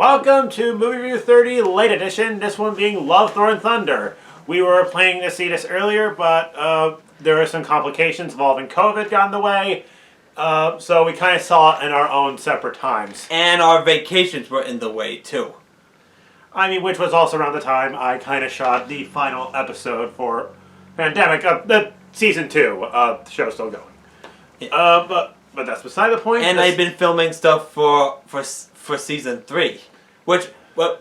Welcome to Movie Review 30 Late Edition, this one being Love, Thor, and Thunder. We were planning to see this earlier, but there were some complications involving COVID got in the way, so we kind of saw it in our own separate times. And our vacations were in the way, too. I mean, which was also around the time I kind of shot the final episode for Pandemic, the Season 2, the show's still going. Yeah. But that's beside the point. And I've been filming stuff for Season 3, which, well,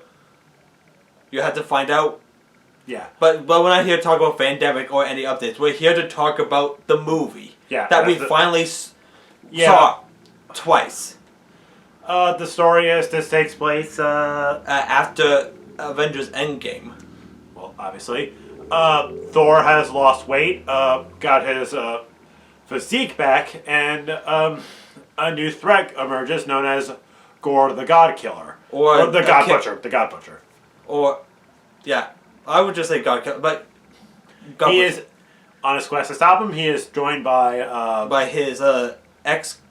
you have to find out. Yeah. But we're not here to talk about Pandemic or any updates. We're here to talk about the movie. Yeah. That we finally saw twice. The story is this takes place after Avengers Endgame. Well, obviously. Thor has lost weight, got his physique back, and a new threat emerges known as Gore the God Killer. Or the God Butcher. The God Butcher. Or, yeah, I would just say God Killer, but God Butcher. Is on his quest to stop him. He is joined by his ex,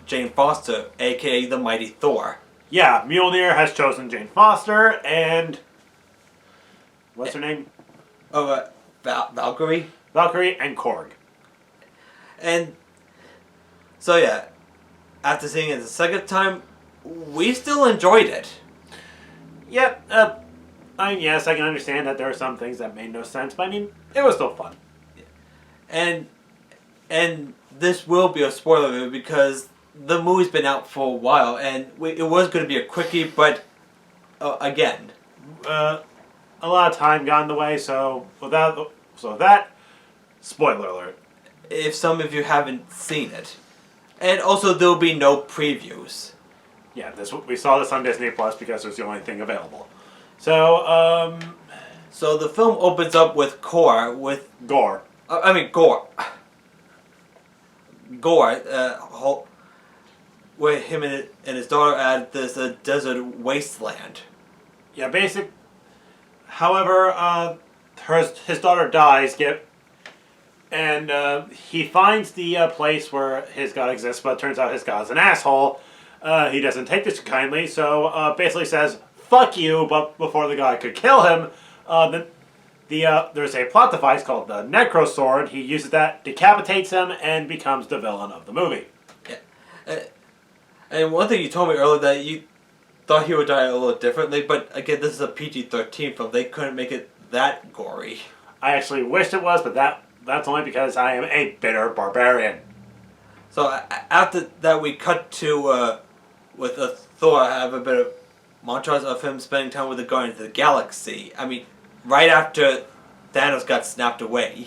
Jane Foster, aka the Mighty Thor. Yeah, Mjolnir has chosen Jane Foster, and what's her name? Valkyrie. Valkyrie and Korg. And so yeah, after seeing it the second time, we still enjoyed it. Yep. Yes, I can understand that there are some things that made no sense, but I mean, it was still fun. And this will be a spoiler review because the movie's been out for a while, and it was going to be a quickie, but again, a lot of time got in the way. So with that, spoiler alert. If some of you haven't seen it, and also there'll be no previews. Yeah, we saw this on Disney Plus because it was the only thing available. So, so the film opens up with Gore. Gore, with him and his daughter at this desert wasteland. Yeah, however, his daughter dies, and he finds the place where his god exists, but it turns out his god's an asshole. He doesn't take this kindly, so basically says, fuck you, but before the god could kill him, there's a plot device called the Necro Sword. He uses that, decapitates him, and becomes the villain of the movie. Yeah. And one thing you told me earlier that you thought he would die a little differently, but again, this is a PG-13 film. They couldn't make it that gory. I actually wished it was, but that's only because I am a bitter barbarian. So after that, we cut to with Thor. I have a bit of montage of him spending time with the Guardians of the Galaxy. I mean, right after Thanos got snapped away.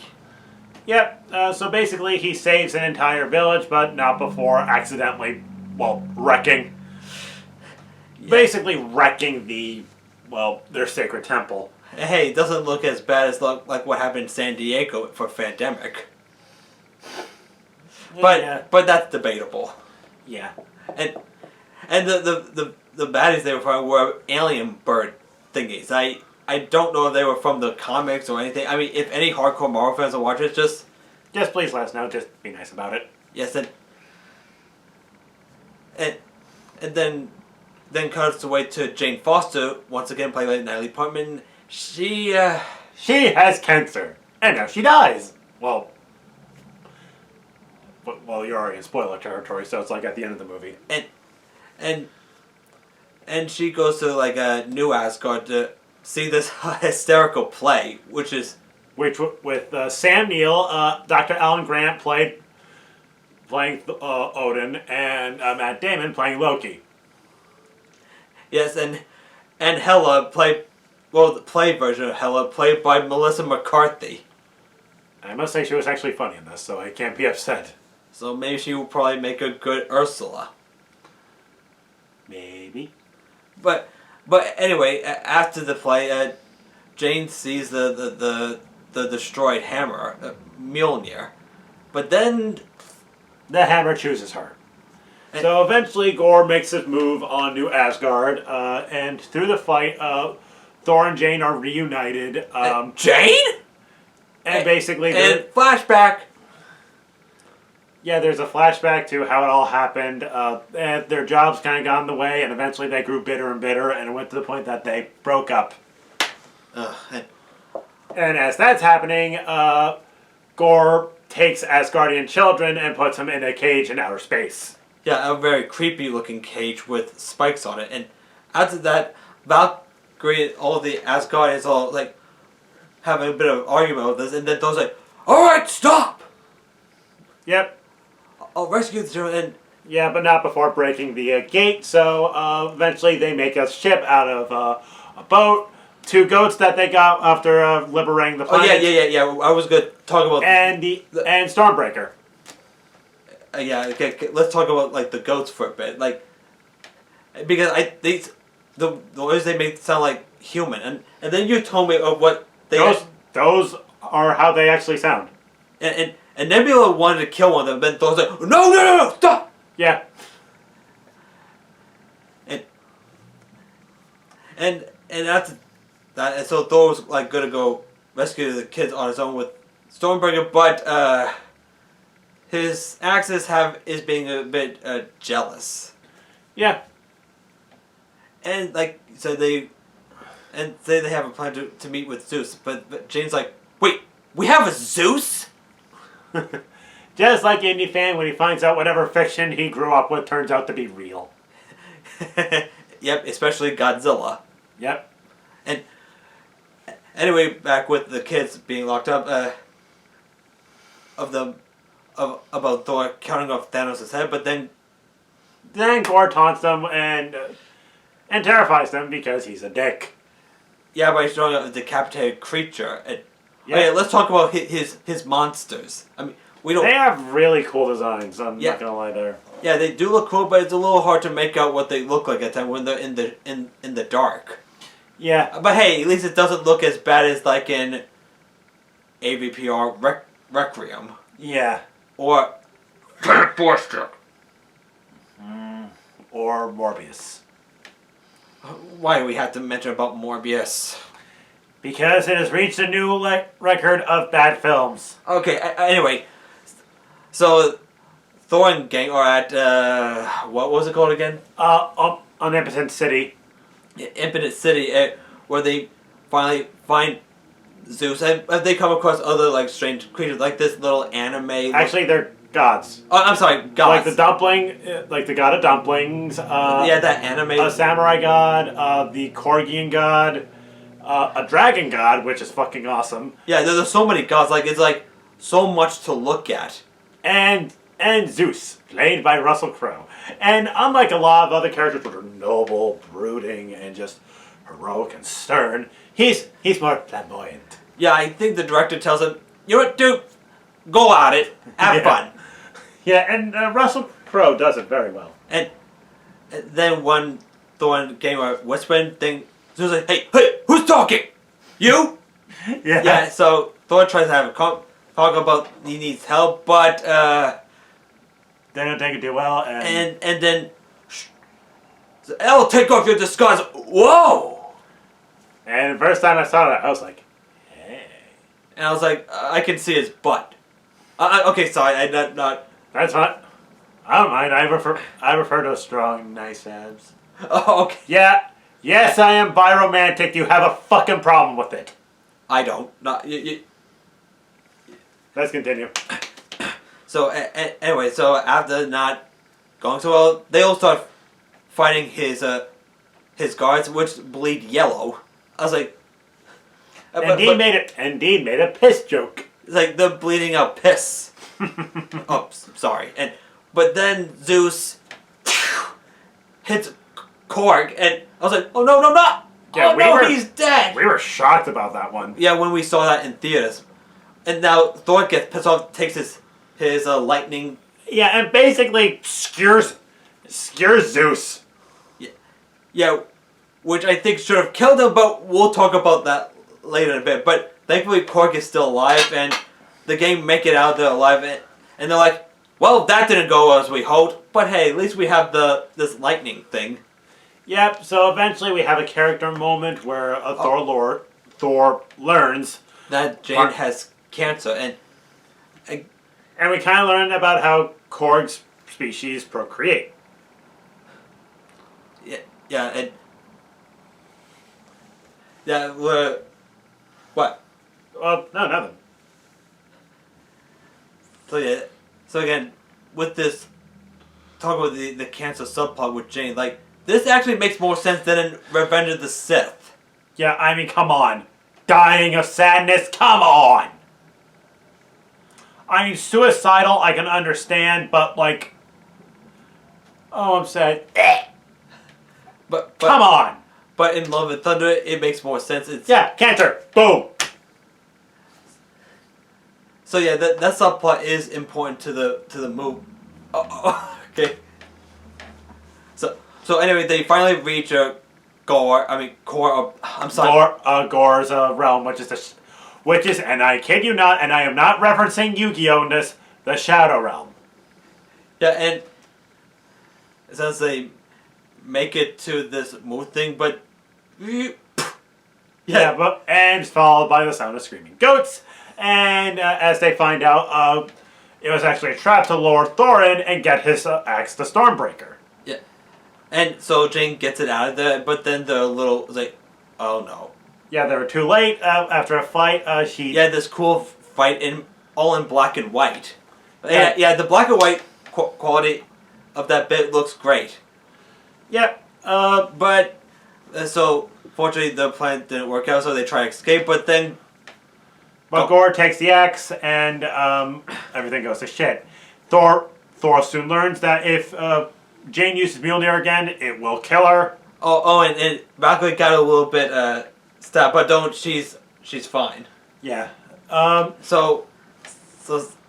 Yep. So basically, he saves an entire village, but not before accidentally, wrecking. Yeah. Basically, wrecking their sacred temple. Hey, it doesn't look as bad as like what happened in San Diego for Pandemic. But that's debatable. Yeah. And the baddies they were from were alien bird thingies. I don't know if they were from the comics or anything. I mean, if any hardcore Marvel fans are watching it, just please let us know. Just be nice about it. Yes, and then cuts away to Jane Foster, once again played by Natalie Portman. She has cancer, and now she dies. Well, you're already in spoiler territory, so it's like at the end of the movie. And she goes to like a New Asgard to see this hysterical play, which with Sam Neill, Dr. Alan Grant playing Odin, and Matt Damon playing Loki. Yes, and Hela the play version of Hela, played by Melissa McCarthy. I must say she was actually funny in this, so I can't be upset. So maybe she will probably make a good Ursula. Maybe. But anyway, after the play, Jane sees the destroyed hammer, Mjolnir. But then the hammer chooses her. So eventually Gore makes his move on New Asgard, and through the fight, Thor and Jane are reunited. Jane? And basically... And flashback. Yeah, there's a flashback to how it all happened. And their jobs kind of got in the way, and eventually they grew bitter and bitter, and it went to the point that they broke up. And And as that's happening, Gore takes Asgardian children and puts them in a cage in outer space. yeah, a very creepy looking cage with spikes on it. And after that, Valkyrie and all the Asgardians all like having a bit of argument with this, and then Thor's like, "Alright, stop! Yep. I'll rescue the children." And Yeah, but not before breaking the gate. So eventually they make a ship out of a boat, 2 goats that they got after liberating the oh planet. yeah. I was gonna talk about And Stormbreaker. yeah. Okay, let's talk about like the goats for a bit, like because the noise they make sound like human, and then you told me of what they Those are how they actually sound. and Nebula wanted to kill one of them, then Thor's like, no, stop! Yeah. And after that, and so Thor was like gonna go rescue the kids on his own with Stormbreaker, but his Axis is being a bit jealous, Yeah. and like so they say they have a plan to meet with Zeus, but Jane's like, wait, we have a Zeus? Just like Indie Fan when he finds out whatever fiction he grew up with turns out to be real. Yep, especially Godzilla. Yep. And anyway, back with the kids being locked up, about Thor counting off Thanos' head, but then Gore taunts them and terrifies them because he's a dick. yeah, by showing a decapitated creature. And Yeah. okay, let's talk about his monsters. I mean, we don't. They have really cool designs. I'm Yeah. not gonna lie there. Yeah, they do look cool, but it's a little hard to make out what they look like at times when they're in the dark. Yeah. But hey, at least it doesn't look as bad as like in AVPR Requiem Yeah. or Forster. Or Morbius. Why do we have to mention about Morbius? Because it has reached a new record of bad films. Okay, anyway, so Thor and gang are at what was it called again? Omnipotent City. Infinite City, where they finally find Zeus, and they come across other like strange creatures, like this little anime. Actually, they're gods. Oh, I'm sorry, gods. Like the dumpling, like the god of dumplings. Yeah, that anime. A samurai god, the Korgian god, a dragon god, which is fucking awesome. Yeah, there's so many gods. Like it's like so much to look at. And Zeus, played by Russell Crowe. And unlike a lot of other characters that are noble, brooding, and just heroic and stern, he's more flamboyant. Yeah, I think the director tells him, "You know what, dude? Go at it, have Yeah. fun." Yeah, and Russell Crowe does it very well. And then one Thor and gang are whispering thing. Zeus like, "Hey, who's talking? You?" Yeah. Yeah. So Thor tries to have a talk about he needs help, but They don't take it too well, and then I'll take off your disguise. Whoa! And the first time I saw that, I was like, hey. And I was like, I can see his butt. Okay, sorry, I not. That's fine. I don't mind. I refer to strong, nice abs. Oh, okay. Yeah. Yes, I am biromantic. You have a fucking problem with it. I don't. Not you. Let's continue. So anyway, so after not going so well, they all start fighting his guards, which bleed yellow. I was like, Indeed made a piss joke. it's like they're bleeding out piss. Oh, sorry. But then Zeus hits Korg, and I was like, oh no, Yeah, oh no, he's dead. We were shocked about that one. Yeah, when we saw that in theaters, and now Thor gets pissed off, takes his lightning. Yeah, and basically skewers Zeus. Yeah, which I think should have killed him, but we'll talk about that later in a bit. But thankfully, Korg is still alive, and the game make it out there alive, and they're like, well, that didn't go as we hoped, but hey, at least we have this lightning thing. Yep, so eventually we have a character moment where Thor learns That Jane has cancer, and And we kind of learned about how Korg's species procreate. Yeah, and yeah, what? Well, no, nothing. So yeah, so again, with this talk about the cancer subplot with Jane, like this actually makes more sense than in Revenge of the Sith. Yeah, I mean, come on. Dying of sadness, come on! I mean, suicidal, I can understand, but like... Oh, I'm sad. But Come on! But in Love and Thunder, it makes more sense. It's Yeah, cancer! Boom! So yeah, that subplot is important to the movie. Okay. So anyway, they finally reach Gore. I mean, Core. I'm sorry. Gore's realm, which is, and I kid you not, and I am not referencing Yu-Gi-Oh! In this, the Shadow Realm. Yeah, and since they make it to this moon thing, but Yeah, but and followed by the sound of screaming goats, and as they find out, it was actually a trap to lure Thorin and get his axe to Stormbreaker. Yeah, and so Jane gets it out of there, but then the little like, oh no. Yeah, they were too late. After a fight, Yeah, this cool fight all in black and white. Yeah, the black and white quality of that bit looks great. Yep. But so fortunately the plan didn't work out, so they try to escape. But then, Gore takes the axe, and everything goes to shit. Thor soon learns that if Jane uses Mjolnir again, it will kill her. And Valkyrie got a little bit stabbed, but don't. She's fine. Yeah. So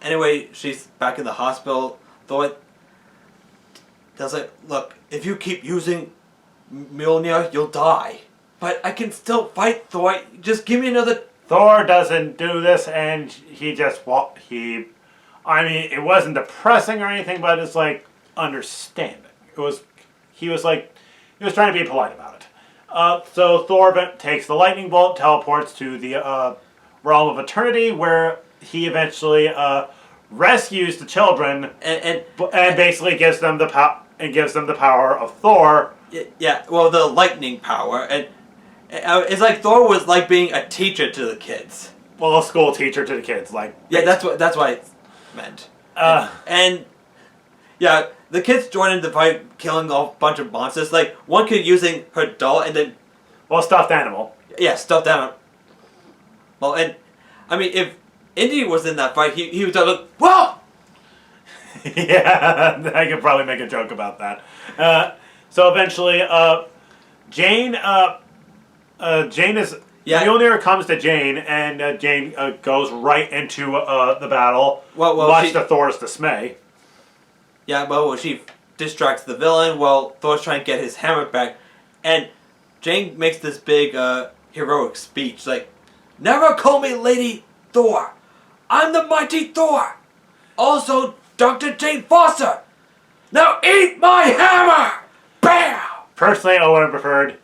anyway, she's back in the hospital. Thor does like, look, if you keep using Mjolnir, you'll die. But I can still fight, Thor. Just give me another. Thor doesn't do this, and he just I mean, it wasn't depressing or anything, but it's like understanding. He was trying to be polite about it. So Thor takes the lightning bolt, teleports to the realm of eternity, where he eventually rescues the children and basically gives them the power of Thor. Yeah, well, the lightning power, and it's like Thor was like being a teacher to the kids. Well, a school teacher to the kids, like. Yeah, that's what it meant. And yeah, the kids join in the fight, killing a bunch of monsters. Like one kid using her doll, and then stuffed animal. Yeah, stuffed animal. Well, and I mean, if Indy was in that fight, he would like, whoa! Yeah, I could probably make a joke about that. So eventually, Jane is... Yeah. Mjolnir comes to Jane, and Jane goes right into the battle, well, much to Thor's dismay. Yeah, well, she distracts the villain while Thor's trying to get his hammer back, and Jane makes this big heroic speech, like, never call me Lady Thor. I'm the mighty Thor. Also, Dr. Jane Foster. Now eat my hammer! Bam! Personally, I would have preferred...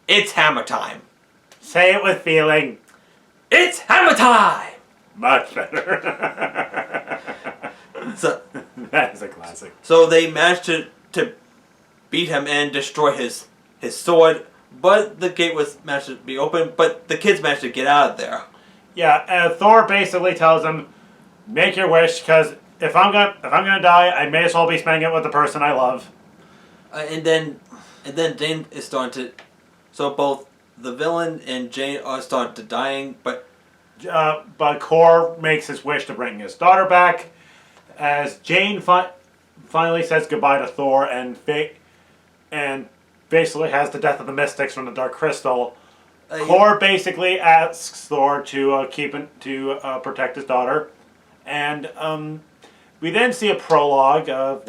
It's hammer time. Say it with feeling. It's hammer time! Much better. So, that is a classic. So they managed to beat him and destroy his sword, but the gate was managed to be open, but the kids managed to get out of there. Yeah, Thor basically tells him, make your wish, because if I'm gonna die, I may as well be spending it with the person I love. And then Jane is starting to... So both the villain and Jane are starting to dying, but Kor makes his wish to bring his daughter back, as Jane finally says goodbye to Thor and basically has the death of the Mystics from the Dark Crystal. Kor basically asks Thor to protect his daughter, and we then see a prologue of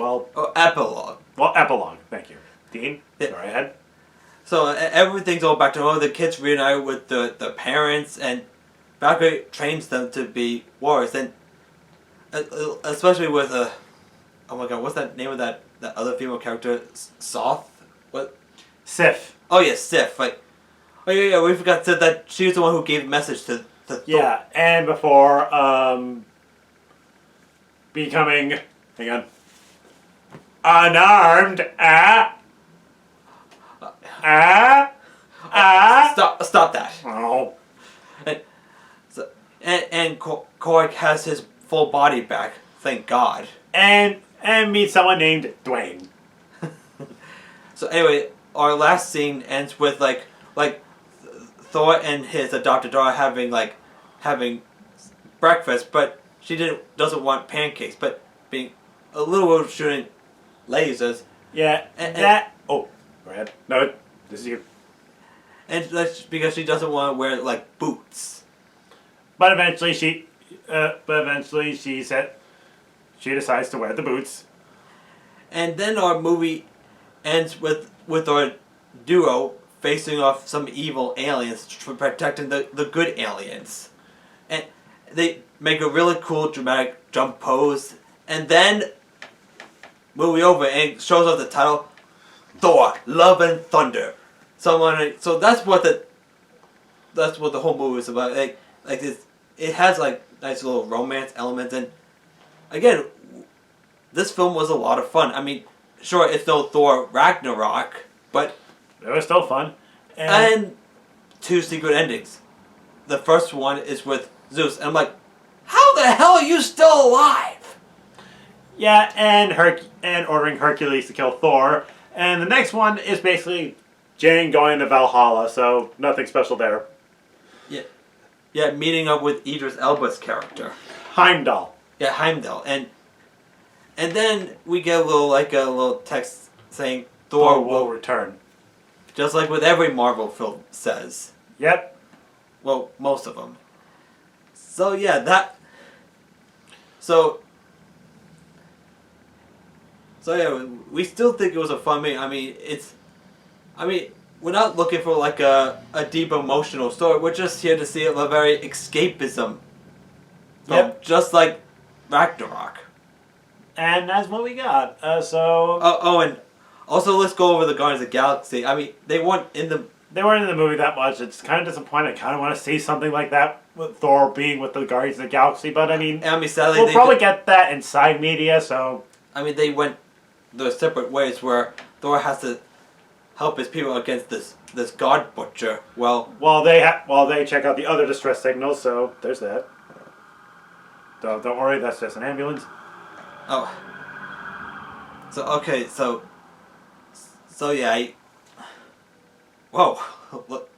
epilogue. Well, epilogue. Thank you, Dean. Sorry, ahead. So everything's all back to normal. The kids reunite with the parents, and Valkyrie trains them to be warriors. And especially with oh my god, what's that name of that other female character? Soth? What? Sif. Oh yeah, Sif. Like, oh yeah, we forgot that she was the one who gave a message to Thor. Yeah, and before becoming, hang on, unarmed. Stop that. Oh. And Korg has his full body back, thank God. And meet someone named Dwayne. So anyway, our last scene ends with like Thor and his adopted daughter having breakfast, but she doesn't want pancakes, but being a little shooting lasers. Yeah, oh, go ahead. No, this is you. And that's because she doesn't want to wear like boots. But eventually she said she decides to wear the boots. And then our movie ends with our duo facing off some evil aliens for protecting the good aliens. And they make a really cool dramatic jump pose, and then movie over and it shows us the title, Thor: Love and Thunder. So that's what the whole movie is about. Like this, it has like nice little romance elements, and again, this film was a lot of fun. I mean, sure, it's no Thor Ragnarok, but it was still fun. And two secret endings. The first one is with Zeus, and I'm like, how the hell are you still alive? Yeah, and ordering Hercules to kill Thor. And the next one is basically Jane going to Valhalla, so nothing special there. Yeah, meeting up with Idris Elba's character. Heimdall. Yeah, Heimdall. And then we get a little text saying Thor will return. Just like with every Marvel film says. Yep. Well, most of them. So yeah, So yeah, we still think it was a fun movie. I mean, we're not looking for like a deep emotional story. We're just here to see a very escapism film, yep. Just like Ragnarok. And that's what we got. And also let's go over the Guardians of the Galaxy. I mean, they weren't in the movie that much. It's kind of disappointing. I kind of want to see something like that with Thor being with the Guardians of the Galaxy, but I mean, sadly, we'll probably get that in side media. So I mean, they went their separate ways where Thor has to help his people against this god butcher. Well, while they check out the other distress signals. So there's that. Don't worry, that's just an ambulance. Oh. So yeah. Whoa. Look.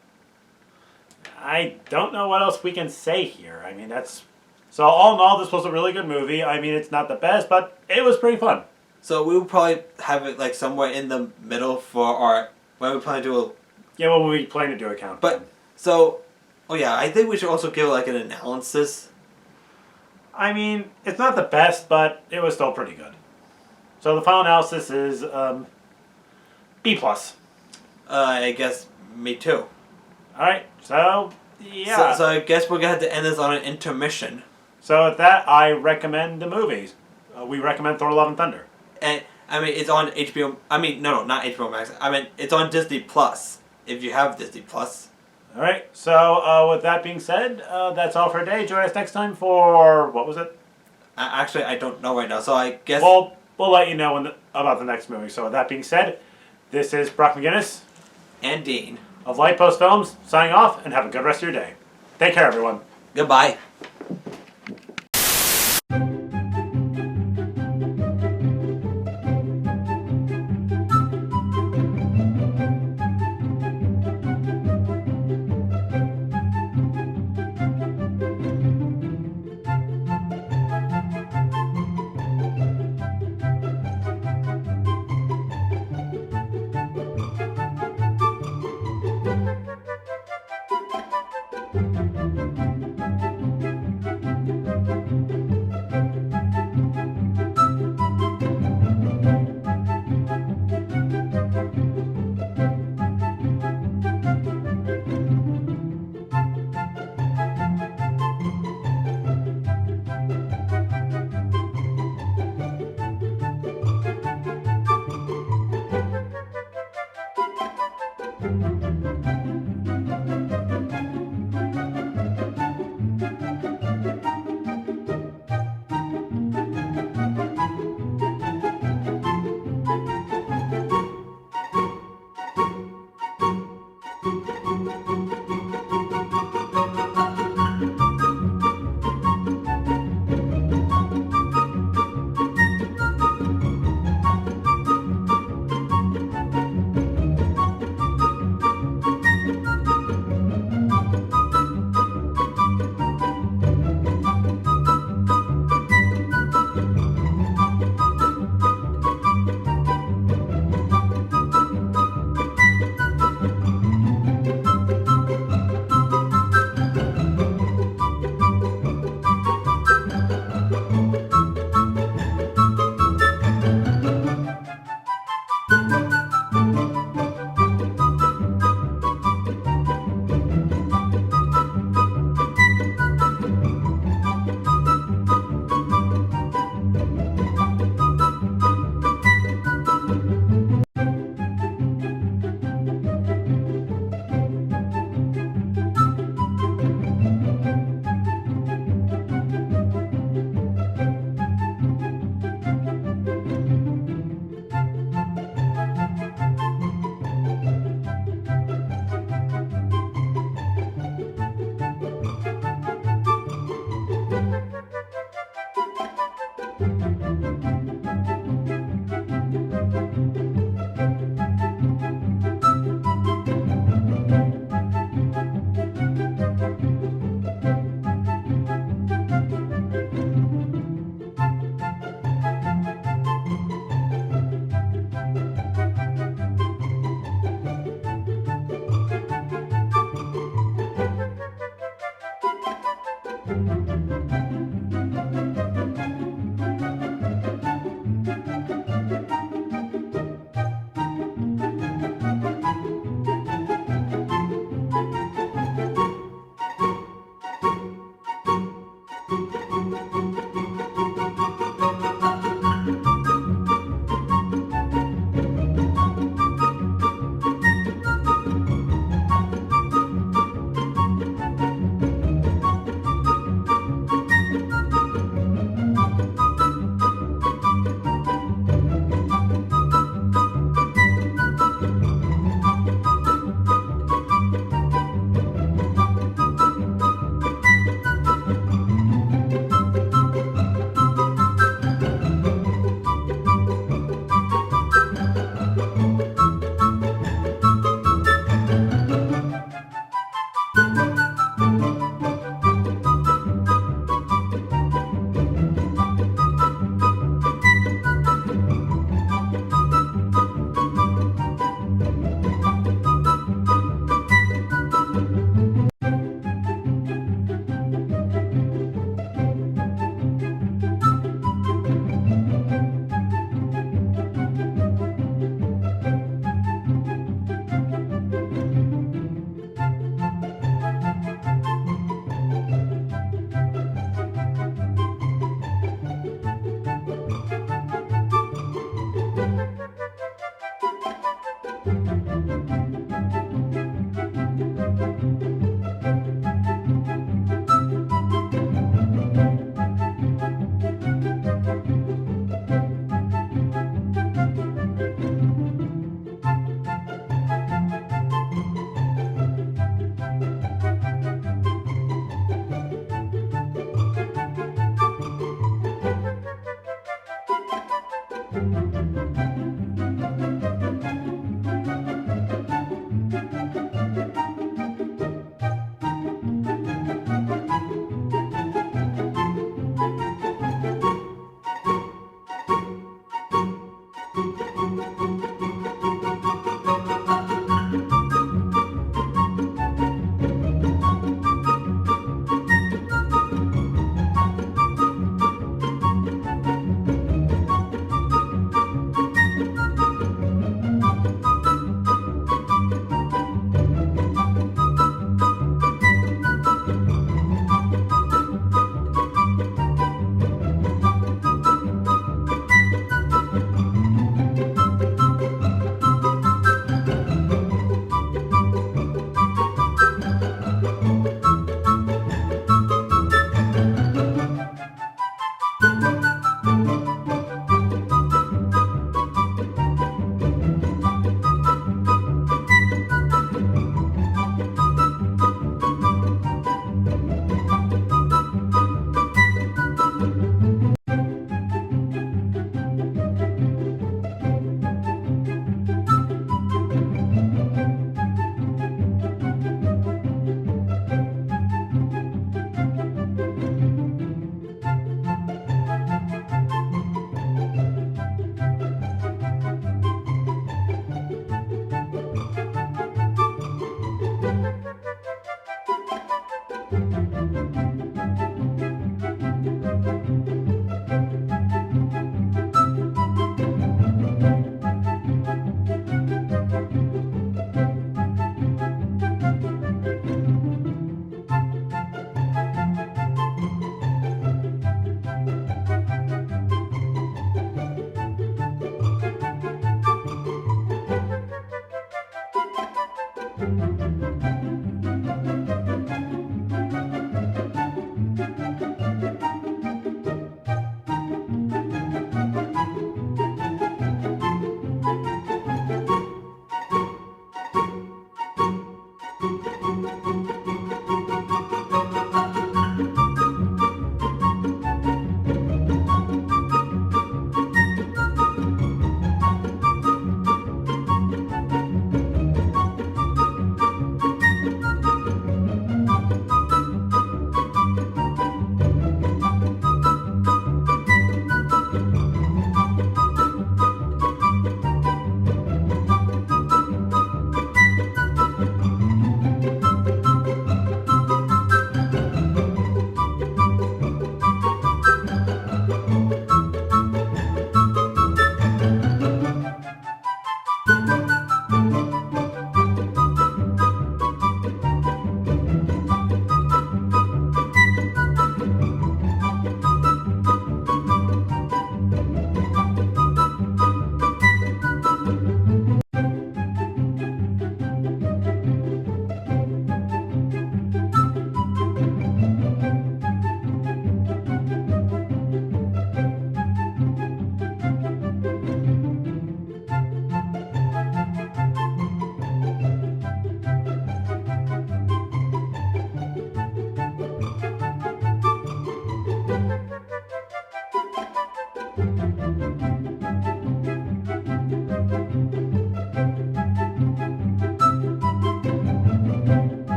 I don't know what else we can say here. I mean, so all in all, this was a really good movie. I mean, it's not the best, but it was pretty fun. So we will probably have it like somewhere in the middle for when we plan to do we plan to do a countdown. But I think we should also give like an analysis. I mean, it's not the best, but it was still pretty good. So the final analysis is B+. I guess me too. Alright, so yeah. So I guess we're gonna have to end this on an intermission. So with that, I recommend the movies. We recommend Thor: Love and Thunder. And I mean, it's on HBO. I mean, no, not HBO Max. I mean, it's on Disney Plus. If you have Disney Plus. All right. So with that being said, that's all for today. Join us next time for what was it? Actually, I don't know right now. So I guess we'll let you know about the next movie. So with that being said, this is Brock McGinnis and Dean of Light Post Films signing off, and have a good rest of your day. Take care, everyone. Goodbye.